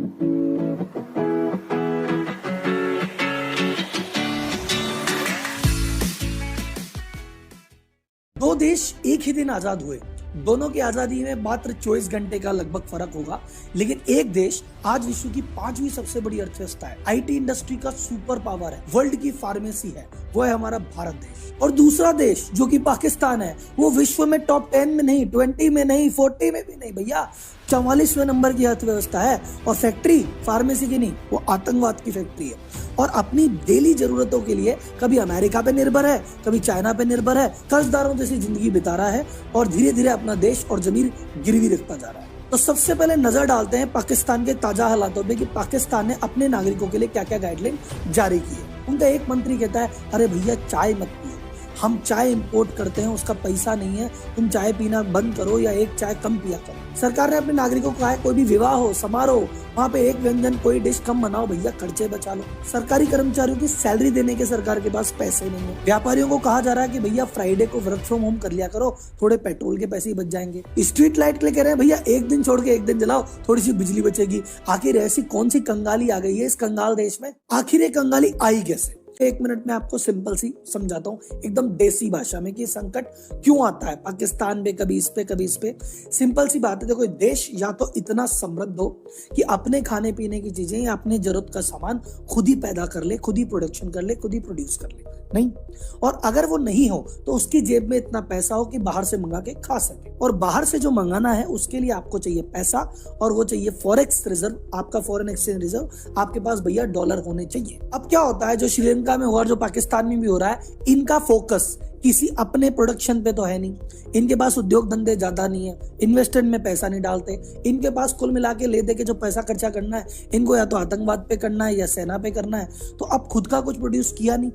दो देश एक ही दिन आजाद हुए। दोनों की आजादी में मात्र 24 घंटे का लगभग फर्क होगा, लेकिन एक देश आज विश्व की 5वीं सबसे बड़ी अर्थव्यवस्था है, आईटी इंडस्ट्री का सुपर पावर है, वर्ल्ड की फार्मेसी है, वो है हमारा भारत देश। और दूसरा देश जो कि पाकिस्तान है, वो विश्व में टॉप 10 में नहीं, 20 में नहीं, 40 में भी नहीं भैया, 44वें नंबर की अर्थव्यवस्था है। और फैक्ट्री फार्मेसी की नहीं, वो आतंकवाद की फैक्ट्री है। और अपनी डेली जरूरतों के लिए कभी अमेरिका पे निर्भर है, कभी चाइना पे निर्भर है, कर्जदारों जैसी जिंदगी बिता रहा है और धीरे धीरे अपना देश और जमीन गिरवी रखता जा रहा है। तो सबसे पहले नजर डालते हैं पाकिस्तान के ताजा हालातों पे कि पाकिस्तान ने अपने नागरिकों के लिए क्या क्या गाइडलाइन जारी की है। उनका एक मंत्री कहता है, अरे भैया चाय मत पियो, हम चाय इंपोर्ट करते हैं, उसका पैसा नहीं है, तुम चाय पीना बंद करो या एक चाय कम पिया करो। सरकार ने अपने नागरिकों को कहा है, कोई भी विवाह हो, समारोह, वहाँ पे एक व्यंजन कोई डिश कम बनाओ भैया, खर्चे बचा लो। सरकारी कर्मचारियों की सैलरी देने के सरकार के पास पैसे नहीं है। व्यापारियों को कहा जा रहा है कि भैया फ्राइडे को वर्क फ्रॉम होम कर लिया करो, थोड़े पेट्रोल के पैसे ही बच जाएंगे। स्ट्रीट लाइट के लिए कह रहे हैं भैया एक दिन छोड़ के एक दिन जलाओ, थोड़ी सी बिजली बचेगी। आखिर ऐसी कौन सी कंगाली आ गई है इस कंगाल देश में? आखिर ये कंगाली आई कैसे? एक मिनट में आपको सिंपल सी समझाता हूँ एकदम देसी भाषा में कि संकट क्यों आता है पाकिस्तान पे, कभी इस पे कभी इस पे। सिंपल सी बात है, देखो देश या तो इतना समृद्ध हो कि अपने खाने पीने की चीजें या अपने जरूरत का सामान खुद ही पैदा कर ले, खुद ही प्रोडक्शन कर ले, खुद ही प्रोड्यूस कर ले, नहीं। और अगर वो नहीं हो तो उसकी जेब में इतना पैसा हो कि बाहर से मंगा के खा सके। और बाहर से जो मंगाना है उसके लिए आपको चाहिए पैसा, और वो चाहिए फॉरेक्स रिजर्व, आपका फॉरेन एक्सचेंज रिजर्व आपके पास भैया डॉलर होने चाहिए। अब क्या होता है, जो श्रीलंका में हुआ और जो पाकिस्तान में भी हो रहा है, इनका फोकस किसी अपने प्रोडक्शन पे तो है नहीं, इनके पास उद्योग धंधे ज्यादा नहीं है, इन्वेस्टमेंट में पैसा नहीं डालते, इनके पास कुल मिला के ले दे के जो पैसा खर्चा करना है इनको या तो आतंकवाद पे करना है या सेना पे करना है। तो अब खुद का कुछ प्रोड्यूस किया नहीं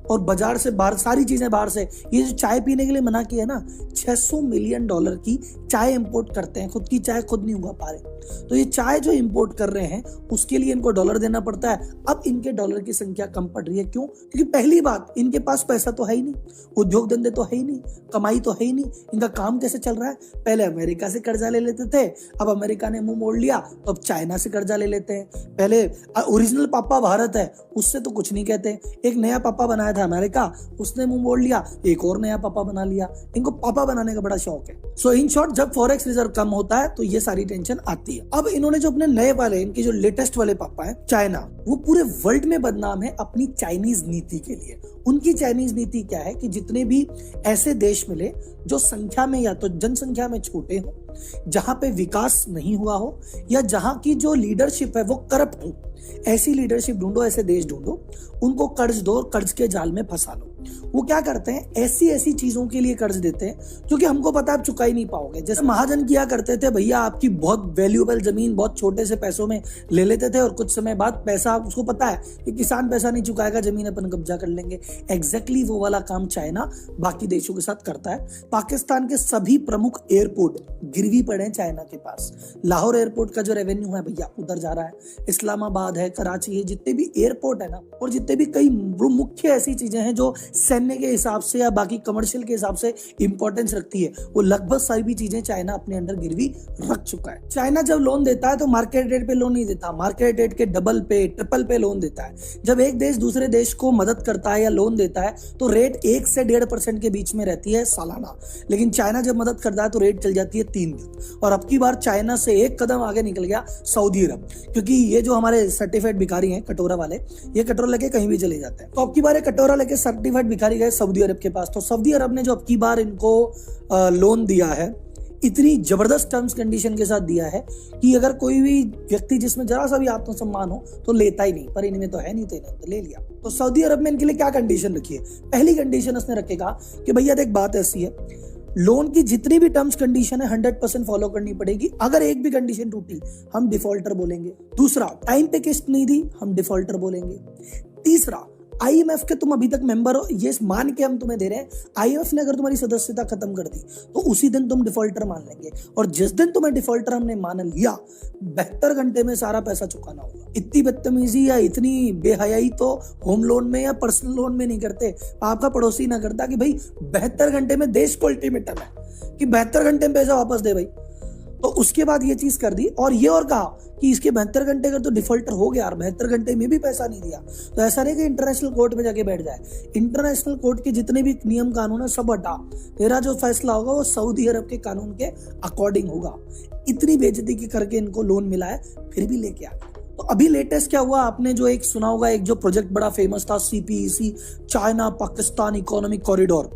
और बाजार से बाहर सारी चीजें बाहर से। ये जो चाय पीने के लिए मना किया ना, $600 मिलियन की चाय इंपोर्ट करते हैं, खुद की चाय खुद नहीं उगा पा रहे। तो ये चाय जो इंपोर्ट कर रहे हैं उसके लिए इनको डॉलर देना पड़ता है। अब इनके डॉलर की संख्या कम पड़ रही है, क्यों? क्योंकि पहली बात, इनके पास पैसा तो है ही नहीं, उद्योग धंधे तो है ही नहीं, कमाई तो है ही नहीं। इनका काम कैसे चल रहा है? पहले अमेरिका से कर्जा ले लेते थे, अब अमेरिका ने मुंह मोड़ लिया तो अब चाइना से कर्जा ले लेते हैं। पहले ओरिजिनल पापा भारत है, उससे तो कुछ नहीं कहते। एक नया पापा बनाया था अमेरिका, उसने मुंह मोड़ लिया, एक और नया पापा बना लिया। इनको पापा बनाने का बड़ा शौक है। सो इन शॉर्ट, जब फॉरेक्स रिजर्व कम होता है तो ये सारी टेंशन आती है। अब इन्होंने जो अपने नए वाले, इनके जो लेटेस्ट वाले पापा है चाइना, वो पूरे वर्ल्ड में बदनाम है अपनी चाइनीज नीति के लिए। उनकी चाइनीज नीति क्या है कि जितने भी ऐसे देश मिले जो संख्या में या तो जनसंख्या में छोटे हो, जहां पे विकास नहीं हुआ हो, या जहां की जो लीडरशिप है वो करप्ट हो, ऐसी लीडरशिप ढूंढो, ऐसे देश ढूंढो, उनको कर्ज दो, कर्ज के जाल में फंसा लो। वो क्या करते हैं, ऐसी ऐसी चीजों के लिए कर्ज देते हैं जो कि हमको पता है आप चुका ही नहीं पाओगे। जैसे महाजन किया करते थे, भैया आपकी बहुत वैल्यूएबल जमीन बहुत छोटे से पैसों में ले लेते थे और कुछ समय बाद पैसा, उसको पता है कि किसान पैसा नहीं चुकाएगा, जमीन अपन कब्जा कर लेंगे। एग्जैक्टली वो वाला काम चाइना बाकी देशों के साथ करता है। पाकिस्तान के सभी प्रमुख एयरपोर्ट गिरवी पड़े हैं चाइना के पास। लाहौर एयरपोर्ट का जो रेवेन्यू है भैया उधर जा रहा है, इस्लामाबाद है, कराची है, जितने भी एयरपोर्ट है ना, और जितने भी कई मुख्य ऐसी चीजें हैं जो सैन्य के हिसाब से या बाकी कमर्शियल के हिसाब से इंपॉर्टेंस रखती है, वो लगभग सारी भी चीजें चाइना अपने अंडर गिरवी रख चुका है। चाइना जब लोन देता है तो मार्केट रेट पे लोन नहीं देता, मार्केट रेट के डबल पे, ट्रिपल पे लोन देता है। जब एक देश दूसरे देश को मदद करता है या लोन देता है तो रेट 1 से 1.5% के बीच में रहती है सालाना, लेकिन चाइना जब मदद करता है तो रेट चल जाती है 3 तक। और अब की बार चाइना से एक कदम आगे निकल गया सऊदी अरब, क्योंकि ये जो हमारे सर्टिफाइड भिखारी हैं कटोरा वाले, ये कटोरा लेके कहीं भी चले जाते हैं। तो अब की बार कटोरा लेके सर्टिफाइड भिखारी गए सऊदी अरब के पास, तो सऊदी अरब ने जो अब की बार इनको लोन दिया है, इतनी जबरदस्त टर्म्स कंडीशन के साथ दिया है कि अगर कोई भी व्यक्ति जिसमें जरा सा भी आत्मसम्मान हो तो लेता ही नहीं, पर इनमें तो है नहीं, तो ले लिया। तो सऊदी अरब में इनके लिए क्या कंडीशन रखी है? पहली कंडीशन उसने रखेगा कि भैया देख बात ऐसी है, लोन की जितनी भी टर्म्स कंडीशन है 100% फॉलो करनी पड़ेगी। अगर एक भी कंडीशन टूटी हम डिफॉल्टर बोलेंगे। दूसरा, टाइम पे किस्त नहीं दी हम डिफॉल्टर बोलेंगे। तीसरा, IMF के तुम अभी तक मेंबर हो, ये मान के हम तुम्हें दे रहे हैं, IMF ने अगर तुम्हारी सदस्यता खत्म कर दी तो उसी दिन तुम डिफॉल्टर मान लेंगे, और जिस दिन तुम्हें डिफॉल्टर हमने मान लिया 72 घंटे में सारा पैसा चुकाना होगा। इतनी बदतमीजी या इतनी बेहयाई तो होम लोन में या पर्सनल लोन में नहीं करते। आपका पड़ोसी ना करता कि भाई 72 घंटे में, देश को अल्टीमेटम है कि 72 घंटे में पैसा वापस दे भाई। तो उसके बाद ये चीज कर दी और ये और कहा कि इसके 72 घंटे अगर तो डिफॉल्टर हो गया और 72 घंटे में भी पैसा नहीं दिया तो ऐसा नहीं कि इंटरनेशनल कोर्ट में जाके बैठ जाए। इंटरनेशनल कोर्ट के जितने भी नियम कानून है सब हटा, तेरा जो फैसला होगा वो सऊदी अरब के कानून के अकॉर्डिंग होगा। इतनी बेइज्जती की करके इनको लोन मिला है, फिर भी लेके आ गए। तो अभी लेटेस्ट क्या हुआ, आपने जो एक सुना होगा, एक जो प्रोजेक्ट बड़ा फेमस था CPEC, China Pakistan economic corridor.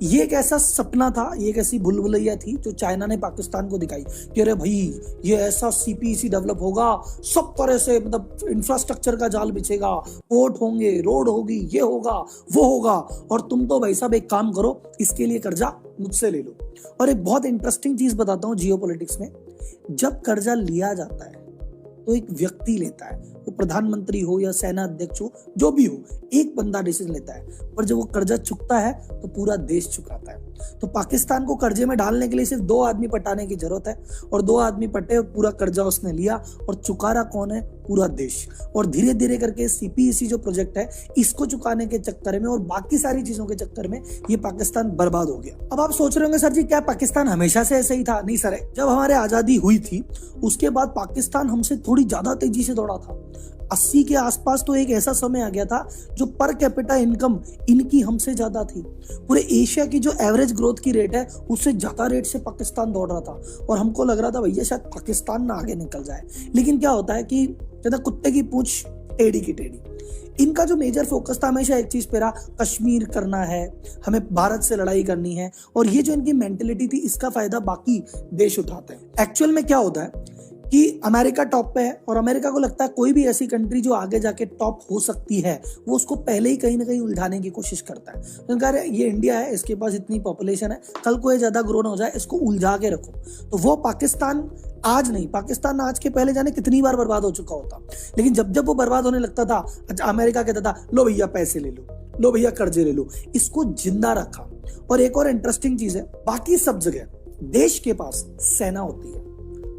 ये एक ऐसा सपना था, ये एक ऐसी भूलभुलैया थी जो चाइना ने पाकिस्तान को दिखाई कि अरे भाई ये ऐसा CPEC डेवलप होगा, सब तरह से मतलब इंफ्रास्ट्रक्चर का जाल बिछेगा, पोर्ट होंगे, रोड होगी, ये होगा वो होगा, और तुम तो भाई साहब एक काम करो, इसके लिए कर्जा मुझसे ले लो। और एक बहुत इंटरेस्टिंग चीज बताता हूँ जियोपॉलिटिक्स में, जब कर्जा लिया जाता है तो एक व्यक्ति लेता है, वो प्रधानमंत्री हो या सेना अध्यक्ष हो, जो भी हो, एक बंदा डिसीजन लेता है, पर जब वो कर्जा चुकता है तो पूरा देश चुकाता है। तो पाकिस्तान को कर्जे में डालने के लिए सिर्फ 2 आदमी पटाने की जरूरत है, और 2 आदमी पटे और पूरा कर्जा उसने लिया, और चुका रहा कौन है? पूरा देश। और धीरे धीरे करके CPEC जो प्रोजेक्ट है, इसको चुकाने के चक्कर में और बाकी सारी चीजों के चक्कर में ये पाकिस्तान बर्बाद हो गया। अब आप सोच रहे होंगे सर जी क्या पाकिस्तान हमेशा से ऐसे ही था? नहीं सर, जब हमारे आजादी हुई थी उसके बाद पाकिस्तान हमसे थोड़ी ज्यादा तेजी से दौड़ा था। 80 के आसपास तो एक ऐसा समय आ गया था जो पर कैपिटा इनकम इनकी हमसे ज्यादा थी। पूरे एशिया की जो एवरेज ग्रोथ की रेट है उससे ज्यादा रेट से पाकिस्तान दौड़ रहा था, और हमको लग रहा था भैया शायद पाकिस्तान ना आगे निकल जाए। लेकिन क्या होता है कि कहता कुत्ते की पूंछ टेढ़ी की टेढ़ी। इनका जो मेजर फोकस था हमेशा एक चीज पे रहा, कश्मीर करना है, हमें भारत से लड़ाई करनी है, और ये जो इनकी मेंटेलिटी थी इसका फायदा बाकी देश उठाते हैं। एक्चुअल में क्या होता है कि अमेरिका टॉप पे है, और अमेरिका को लगता है कोई भी ऐसी कंट्री जो आगे जाके टॉप हो सकती है वो उसको पहले ही कहीं ना कहीं उलझाने की कोशिश करता है। तो कह रहे ये इंडिया है, इसके पास इतनी पॉपुलेशन है, कल को ये ज्यादा ग्रो ना हो जाए, इसको उलझा के रखो। तो वो पाकिस्तान आज नहीं, पाकिस्तान आज के पहले जाने कितनी बार बर्बाद हो चुका होता, लेकिन जब जब वो बर्बाद होने लगता था, अच्छा अमेरिका कहता था लो भैया पैसे ले लो, लो भैया कर्जे ले लो, इसको जिंदा रखा। और एक और इंटरेस्टिंग चीज है, बाकी सब जगह देश के पास सेना होती है,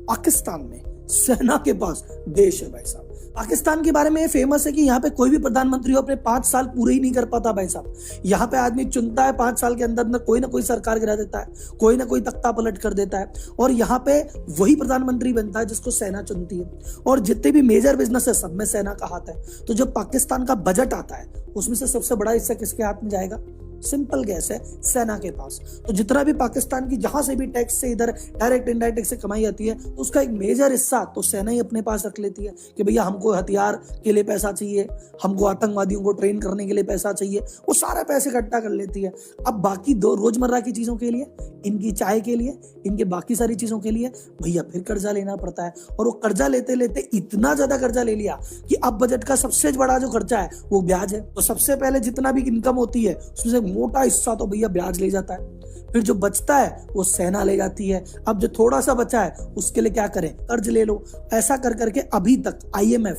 पाकिस्तान में सेना के पास देश है भाई साहब। पाकिस्तान के बारे में ये फेमस है कि यहाँ पे कोई भी प्रधानमंत्री हो अपने 5 साल पूरे ही नहीं कर पाता भाई साहब। यहाँ पे आदमी चुनता है, 5 साल के अंदर ना कोई सरकार गिरा देता है, कोई ना कोई तख्ता पलट कर देता है, और यहाँ पे वही प्रधानमंत्री बनता है जिसको सेना चुनती है। और जितने भी मेजर बिजनेस है सब में सेना का हाथ है। तो जब पाकिस्तान का बजट आता है उसमें से सबसे बड़ा हिस्सा किसके हाथ में जाएगा? सिंपल गैस है, सेना के पास। तो जितना भी पाकिस्तान की जहां से भी टैक्स से इधर डायरेक्ट इनडायरेक्ट से कमाई आती है तो उसका एक मेजर हिस्सा तो सेना ही अपने पास रख लेती है कि भैया हमको हथियार के लिए पैसा चाहिए, हमको आतंकवादियों को ट्रेन करने के लिए पैसा चाहिए, वो सारे पैसे इकट्ठा कर लेती है। अब बाकी 2 रोजमर्रा की चीजों के लिए, इनकी चाय के लिए, इनके बाकी सारी चीजों के लिए भैया फिर कर्जा लेना पड़ता है। और वो कर्जा लेते लेते इतना ज्यादा कर्जा ले लिया कि अब बजट का सबसे बड़ा जो खर्चा है वो ब्याज है। तो सबसे पहले जितना भी इनकम होती है उसमें से मोटा हिस्सा तो भैया ब्याज ले जाता है, फिर जो बचता है वो सेना ले जाती है। अब जो थोड़ा सा बचा है उसके लिए क्या करें? कर्ज ले लो। ऐसा कर करके अभी तक IMF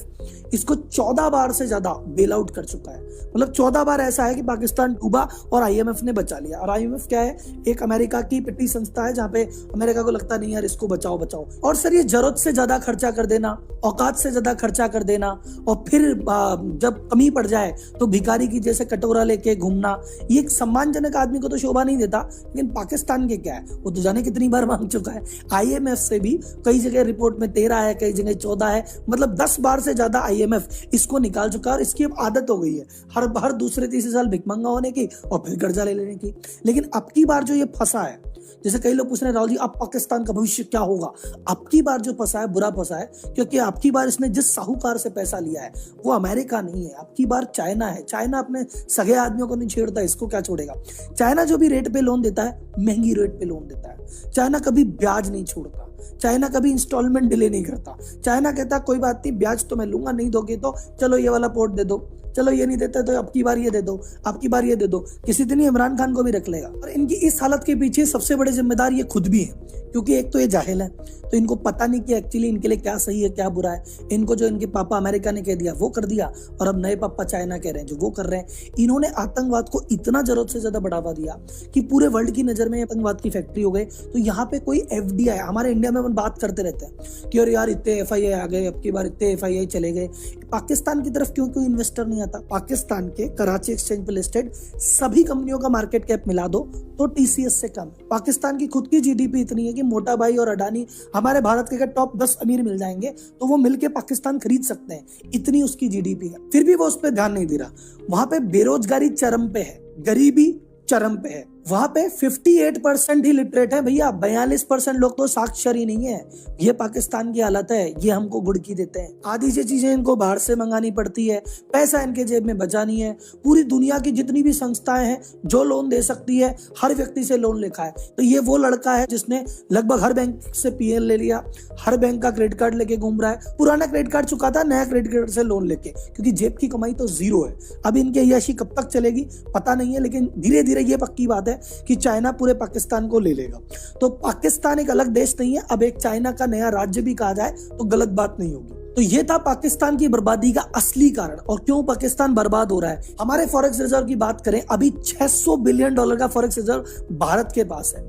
इसको 14 बार से ज्यादा बेल आउट कर चुका है। मतलब 14 बार ऐसा है कि पाकिस्तान डूबा और IMF ने बचा लिया। और IMF क्या है? एक अमेरिका की पिट्टी संस्था है जहां पे अमेरिका को लगता नहीं यार इसको बचाओ बचाओ। और सर ये जरूरत से ज्यादा खर्चा कर देना, औकात से ज्यादा खर्चा कर देना, और फिर जब कमी पड़ जाए तो भिखारी की जैसे कटोरा लेके घूमना, ये एक सम्मानजनक आदमी को तो शोभा नहीं देता। लेकिन पाकिस्तान के क्या है, वो तो जाने कितनी बार मांग चुका है। IMF से भी कई जगह रिपोर्ट में 13 है, कई जगह 14 है, मतलब 10 बार से ज्यादा IMF इसको निकाल चुका है। और इसकी अब आदत हो गई है हर दूसरे तीसरे साल भिखमंगा होने की और फिर कर्जा ले लेने की। लेकिन अब की बार जो ये फंसा है, जैसे कई लोग पूछ रहे हैं राहुल जी अब पाकिस्तान का भविष्य क्या होगा, अब की बार जो फंसा है बुरा फंसा है, क्योंकि अब की बार इसने जिस साहूकार से पैसा लिया है वो अमेरिका नहीं है, अब की बार चाइना है। चाइना अपने सगे आदमियों को नहीं छेड़ता, इसको क्या छोड़ेगा? चाइना जो भी रेट पे लोन देता है महंगी रेट पे लोन देता है। चाइना कभी ब्याज नहीं छोड़ता, चाइना कभी इंस्टॉलमेंट डिले नहीं करता। चाइना कहता कोई बात नहीं, ब्याज तो मैं लूंगा, नहीं दोगे तो चलो ये वाला पोर्ट दे दो, चलो ये नहीं देते तो अब की बार ये दे दो, अब की बार ये दे दो। किसी दिन इमरान खान को भी रख लेगा। और इनकी इस हालत के पीछे सबसे बड़े जिम्मेदार ये खुद भी हैं, क्योंकि एक तो ये जाहिल है, तो इनको पता नहीं कि एक्चुअली इनके लिए क्या सही है क्या बुरा है। इनको जो इनके पापा अमेरिका ने कह दिया वो कर दिया, और अब नए पापा चाइना कह रहे हैं जो वो कर रहे हैं। इन्होंने आतंकवाद को इतना जरूरत से ज्यादा बढ़ावा दिया कि पूरे वर्ल्ड की नजर में आतंकवाद की फैक्ट्री हो गई। तो यहाँ पे कोई FDI, हमारे इंडिया में बात करते रहते हैं कि अरे यार इतने FII आ गए, अब की बार इतने FII चले गए, पाकिस्तान की तरफ क्यों इन्वेस्टर नहीं नहीं आता। पाकिस्तान के कराची एक्सचेंज पे लिस्टेड सभी कंपनियों का मार्केट कैप मिला दो तो टीसीएस से कम है। पाकिस्तान की खुद की जीडीपी इतनी है कि मोटा भाई और अडानी हमारे भारत के टॉप 10 अमीर मिल जाएंगे तो वो मिलके पाकिस्तान खरीद सकते हैं, इतनी उसकी जीडीपी है। फिर भी वो उस पर ध्यान नहीं दे रहा। वहां पे बेरोजगारी चरम पे है, गरीबी चरम पे है। वहां पे 58% ही लिटरेट है भैया, 42% लोग तो साक्षर ही नहीं है। ये पाकिस्तान की हालत है, ये हमको गुड़की देते हैं। आधी से चीजें इनको बाहर से मंगानी पड़ती है, पैसा इनके जेब में बचा नहीं है। पूरी दुनिया की जितनी भी संस्थाएं हैं जो लोन दे सकती है, हर व्यक्ति से लोन लेखा है। तो ये वो लड़का है जिसने लगभग हर बैंक से पीएल ले लिया, हर बैंक का क्रेडिट कार्ड लेके घूम रहा है। पुराना क्रेडिट कार्ड चुका था, नया क्रेडिट कार्ड से लोन लेके, क्योंकि जेब की कमाई तो जीरो है। अब इनकी अय्याशी कब तक चलेगी पता नहीं है, लेकिन धीरे धीरे ये पक्की बात है कि चाइना पूरे पाकिस्तान को ले लेगा। तो पाकिस्तान एक अलग देश नहीं है, अब एक चाइना का नया राज्य भी कहा जाए तो गलत बात नहीं होगी। तो ये था पाकिस्तान की बर्बादी का असली कारण और क्यों पाकिस्तान बर्बाद हो रहा है। हमारे फॉरेक्स रिजर्व की बात करें, अभी $600 बिलियन का फॉरेक्स रिजर्व भारत के पास है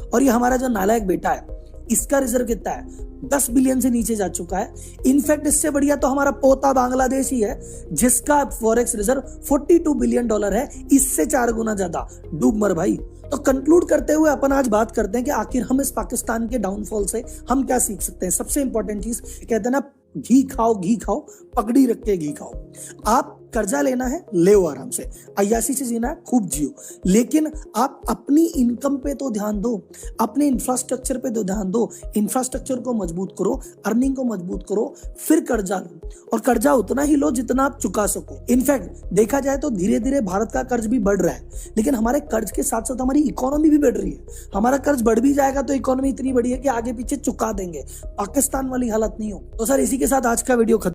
और ये हमारा जो नालायक बेटा है इसका रिजर्व कितना है, 10 बिलियन से नीचे जा चुका है। इनफैक्ट इससे बढ़िया तो हमारा पोता बांग्लादेश ही है जिसका फॉरेक्स रिजर्व $42 बिलियन है, इससे 4 गुना ज्यादा। डूब मर भाई। तो कंक्लूड करते हुए अपन आज बात करते हैं कि आखिर हम इस पाकिस्तान के डाउनफॉल से हम क्या सीख सकते हैं। सबसे इंपॉर्टेंट चीज कहते हैं ना, घी खाओ पगड़ी रख के घी खाओ। आप कर्जा लेना है, ले आराम से, अय्याशी से जीना है, खूब जियो, लेकिन आप अपनी इनकम पे तो ध्यान दो, अपने इंफ्रास्ट्रक्चर पे तो ध्यान दो। इंफ्रास्ट्रक्चर को मजबूत करो, अर्निंग को मजबूत करो, फिर कर्जा लो और कर्जा उतना ही लो जितना आप चुका सको। इनफैक्ट देखा जाए तो धीरे धीरे भारत का कर्ज भी बढ़ रहा है, लेकिन हमारे कर्ज के साथ साथ हमारी इकोनॉमी भी बढ़ रही है। हमारा कर्ज बढ़ भी जाएगा तो इकोनॉमी इतनी बड़ी है कि आगे पीछे चुका देंगे। पाकिस्तान वाली हालत नहीं हो। तो सर इसी के साथ आज का वीडियो खत्म।